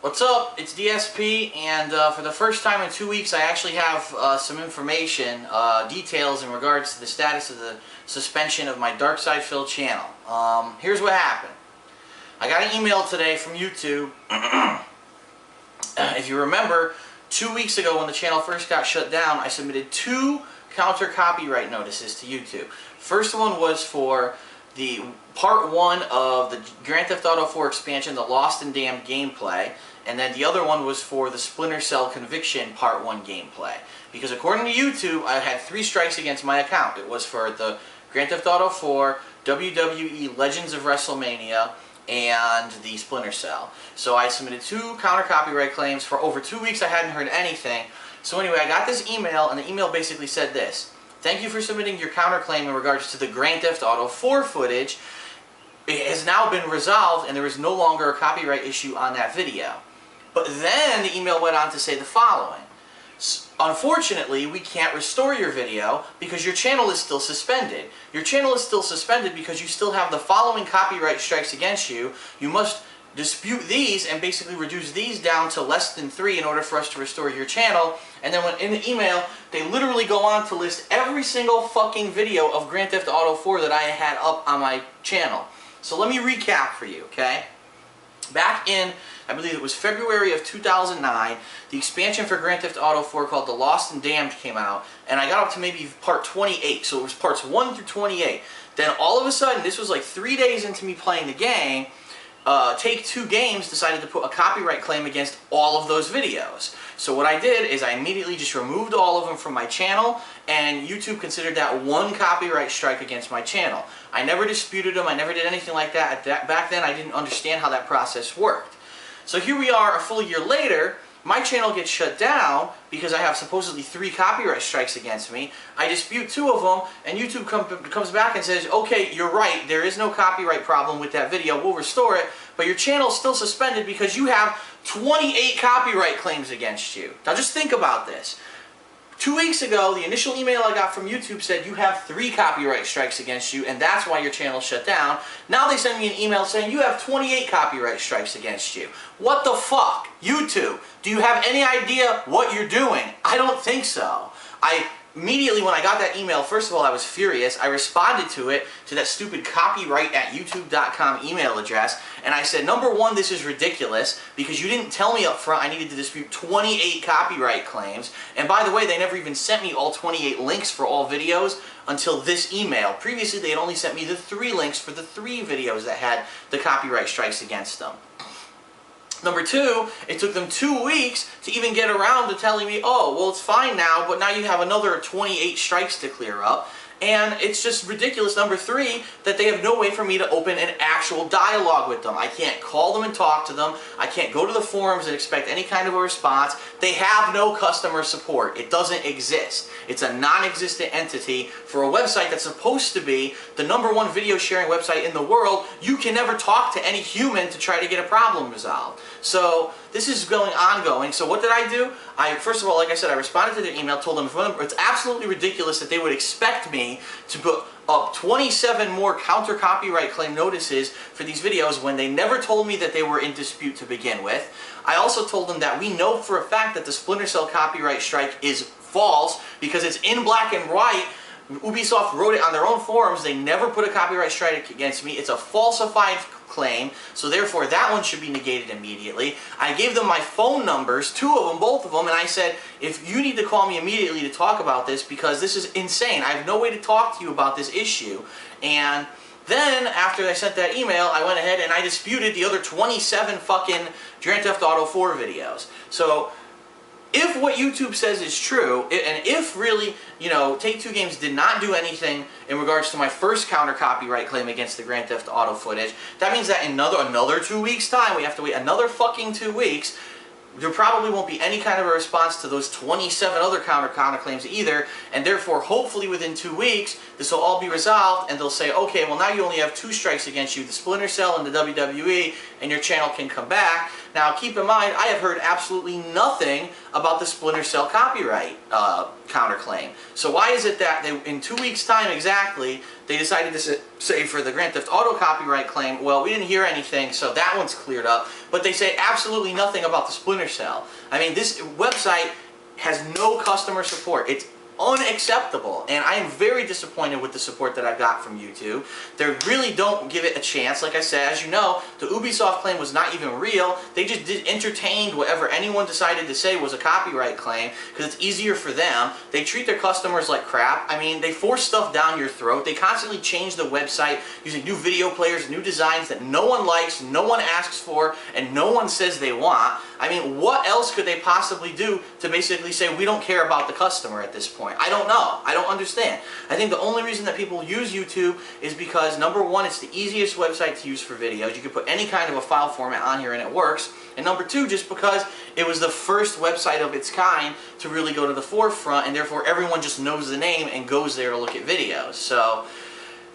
What's up? It's DSP, and for the first time in 2 weeks I actually have some information, details in regards to the status of the suspension of my DarksydePhil channel. Here's what happened. I got an email today from YouTube. If you remember, 2 weeks ago when the channel first got shut down, I submitted 2 counter copyright notices to YouTube. First one was for the part 1 of the Grand Theft Auto 4 expansion, the Lost and Damned gameplay, and then the other one was for the Splinter Cell Conviction part 1 gameplay. Because according to YouTube, I had 3 strikes against my account. It was for the Grand Theft Auto 4, WWE Legends of WrestleMania, and the Splinter Cell. So I submitted 2 counter copyright claims. For over 2 weeks I hadn't heard anything. So anyway, I got this email, and the email basically said this: "Thank you for submitting your counterclaim in regards to the Grand Theft Auto 4 footage. It has now been resolved and there is no longer a copyright issue on that video." But then the email went on to say the following: "Unfortunately, we can't restore your video because your channel is still suspended. Your channel is still suspended because you still have the following copyright strikes against you. You must dispute these and basically reduce these down to less than 3 in order for us to restore your channel." And then when in the email, they literally go on to list every single fucking video of Grand Theft Auto 4 that I had up on my channel. So let me recap for you, okay? Back in, I believe it was February of 2009, the expansion for Grand Theft Auto 4 called The Lost and Damned came out, and I got up to maybe part 28, so it was parts 1 through 28. Then all of a sudden, this was like 3 days into me playing the game, Take-Two Games decided to put a copyright claim against all of those videos. So what I did is I immediately just removed all of them from my channel, and YouTube considered that one copyright strike against my channel. I never disputed them, I never did anything like that. Back then I didn't understand how that process worked. So here we are a full year later. My channel gets shut down because I have supposedly 3 copyright strikes against me. I dispute 2 of them, and YouTube comes back and says, "Okay, you're right, there is no copyright problem with that video, we'll restore it, but your channel's still suspended because you have 28 copyright claims against you." Now just think about this. 2 weeks ago, the initial email I got from YouTube said you have 3 copyright strikes against you, and that's why your channel shut down. Now they send me an email saying you have 28 copyright strikes against you. What the fuck? YouTube, do you have any idea what you're doing? I don't think so. Immediately when I got that email, first of all, I was furious. I responded to it, to that stupid copyright@youtube.com email address, and I said, number one, this is ridiculous because you didn't tell me up front I needed to dispute 28 copyright claims. And by the way, they never even sent me all 28 links for all videos until this email. Previously, they had only sent me the 3 links for the 3 videos that had the copyright strikes against them. Number 2, it took them 2 weeks to even get around to telling me, "Oh, well, it's fine now, but now you have another 28 strikes to clear up." And it's just ridiculous, number 3, that they have no way for me to open an actual dialogue with them. I can't call them and talk to them. I can't go to the forums and expect any kind of a response. They have no customer support. It doesn't exist. It's a non-existent entity for a website that's supposed to be the #1 video sharing website in the world. You can never talk to any human to try to get a problem resolved. So this is ongoing. So what did I do? First of all, like I said, I responded to their email, told them it's absolutely ridiculous that they would expect me to put up 27 more counter copyright claim notices for these videos when they never told me that they were in dispute to begin with. I also told them that we know for a fact that the Splinter Cell copyright strike is false because it's in black and white. Ubisoft wrote it on their own forums. They never put a copyright strike against me. It's a falsified claim, so therefore that one should be negated immediately. I gave them my phone numbers, 2 of them, both of them, and I said, if you need to call me immediately to talk about this because this is insane. I have no way to talk to you about this issue. And then, after I sent that email, I went ahead and I disputed the other 27 fucking Grand Theft Auto 4 videos. So if what YouTube says is true, and if really, Take-Two Games did not do anything in regards to my first counter copyright claim against the Grand Theft Auto footage, that means that in another 2 weeks' time, we have to wait another fucking 2 weeks. There probably won't be any kind of a response to those 27 other counterclaims either, and therefore, hopefully within 2 weeks, this will all be resolved, and they'll say, okay, well now you only have 2 strikes against you, the Splinter Cell and the WWE, and your channel can come back. Now, keep in mind, I have heard absolutely nothing about the Splinter Cell copyright counterclaim. So why is it that in 2 weeks' time exactly, they decided to say for the Grand Theft Auto copyright claim, well, we didn't hear anything, so that one's cleared up. But they say absolutely nothing about the Splinter Cell. I mean, this website has no customer support. It's unacceptable, and I am very disappointed with the support that I got from YouTube. They really don't give it a chance. Like I said, as you know, the Ubisoft claim was not even real. They just entertained whatever anyone decided to say was a copyright claim because it's easier for them. They treat their customers like crap. I mean, they force stuff down your throat. They constantly change the website using new video players, new designs that no one likes, no one asks for, and no one says they want. I mean, what else could they possibly do to basically say we don't care about the customer at this point? I don't know. I don't understand. I think the only reason that people use YouTube is because, number one, it's the easiest website to use for videos. You can put any kind of a file format on here and it works. And number two, just because it was the first website of its kind to really go to the forefront, and therefore everyone just knows the name and goes there to look at videos. So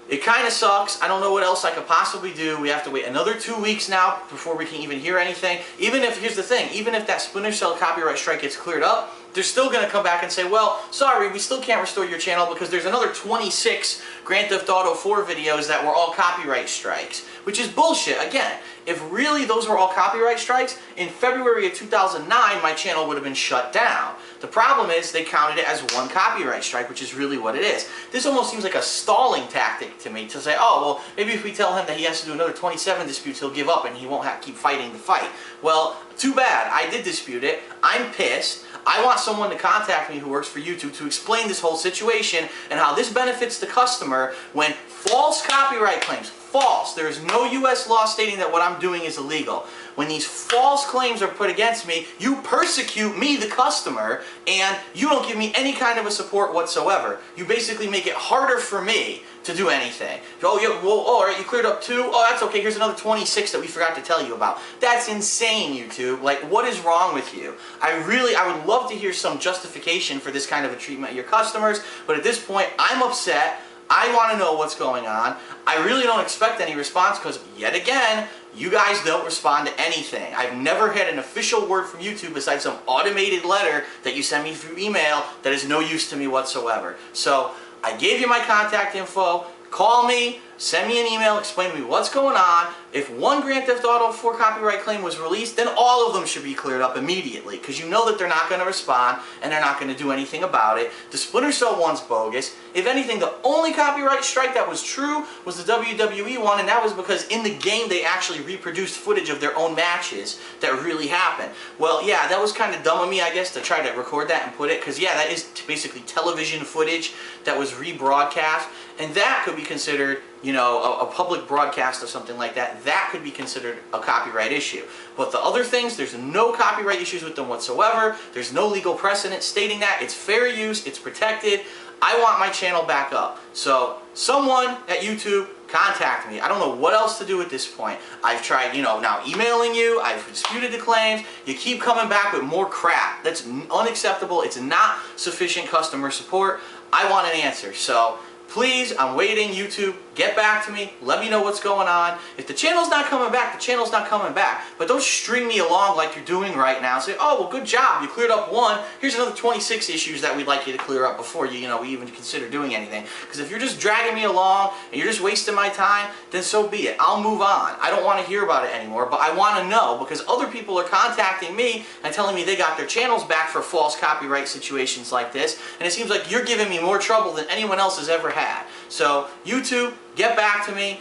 it kind of sucks. I don't know what else I could possibly do. We have to wait another 2 weeks now before we can even hear anything. Even if, here's the thing, even if that Splinter Cell copyright strike gets cleared up, they're still going to come back and say, well, sorry, we still can't restore your channel because there's another 26 Grand Theft Auto 4 videos that were all copyright strikes, which is bullshit. Again, if really those were all copyright strikes, in February of 2009, my channel would have been shut down. The problem is they counted it as one copyright strike, which is really what it is. This almost seems like a stalling tactic to me to say, oh, well, maybe if we tell him that he has to do another 27 disputes, he'll give up and he won't have to keep fighting the fight. Well, too bad. I did dispute it. I'm pissed. I want someone to contact me who works for YouTube to explain this whole situation and how this benefits the customer when false copyright claims, false, there is no U.S. law stating that what I'm doing is illegal. When these false claims are put against me, you persecute me, the customer, and you don't give me any kind of a support whatsoever. You basically make it harder for me to do anything. Oh, yeah, well, all right, you cleared up 2. Oh, that's okay. Here's another 26 that we forgot to tell you about. That's insane, YouTube. Like, what is wrong with you? I would love to hear some justification for this kind of a treatment of your customers, but at this point, I'm upset. I want to know what's going on. I really don't expect any response because, yet again, you guys don't respond to anything. I've never had an official word from YouTube besides some automated letter that you send me through email that is no use to me whatsoever. So I gave you my contact info. Call me, send me an email, explain to me what's going on. If one Grand Theft Auto 4 copyright claim was released, then all of them should be cleared up immediately because you know that they're not going to respond and they're not going to do anything about it. The Splinter Cell one's bogus. If anything, the only copyright strike that was true was the WWE one, and that was because in the game they actually reproduced footage of their own matches that really happened. Well, yeah, that was kind of dumb of me, I guess, to try to record that and put it, because yeah, that is basically television footage that was rebroadcast, and that could be considered, you know, a public broadcast of something like that. That could be considered a copyright issue. But the other things, there's no copyright issues with them whatsoever. There's no legal precedent stating that. It's fair use, it's protected. I want my channel back up. So someone at YouTube, contact me. I don't know what else to do at this point. I've tried, you know, now emailing you, I've disputed the claims. You keep coming back with more crap. That's unacceptable. It's not sufficient customer support. I want an answer. So please, I'm waiting. YouTube, get back to me. Let me know what's going on. If the channel's not coming back, the channel's not coming back. But don't string me along like you're doing right now. Say, oh, well, good job. You cleared up 1. Here's another 26 issues that we'd like you to clear up before you know, we even consider doing anything. Because if you're just dragging me along and you're just wasting my time, then so be it. I'll move on. I don't want to hear about it anymore, but I want to know because other people are contacting me and telling me they got their channels back for false copyright situations like this. And it seems like you're giving me more trouble than anyone else has ever had. So, YouTube, get back to me.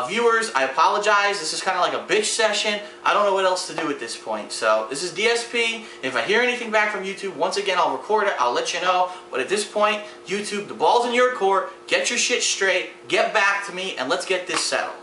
Viewers, I apologize. This is kind of like a bitch session. I don't know what else to do at this point. So, this is DSP. If I hear anything back from YouTube, once again, I'll record it. I'll let you know. But at this point, YouTube, the ball's in your court. Get your shit straight. Get back to me, and let's get this settled.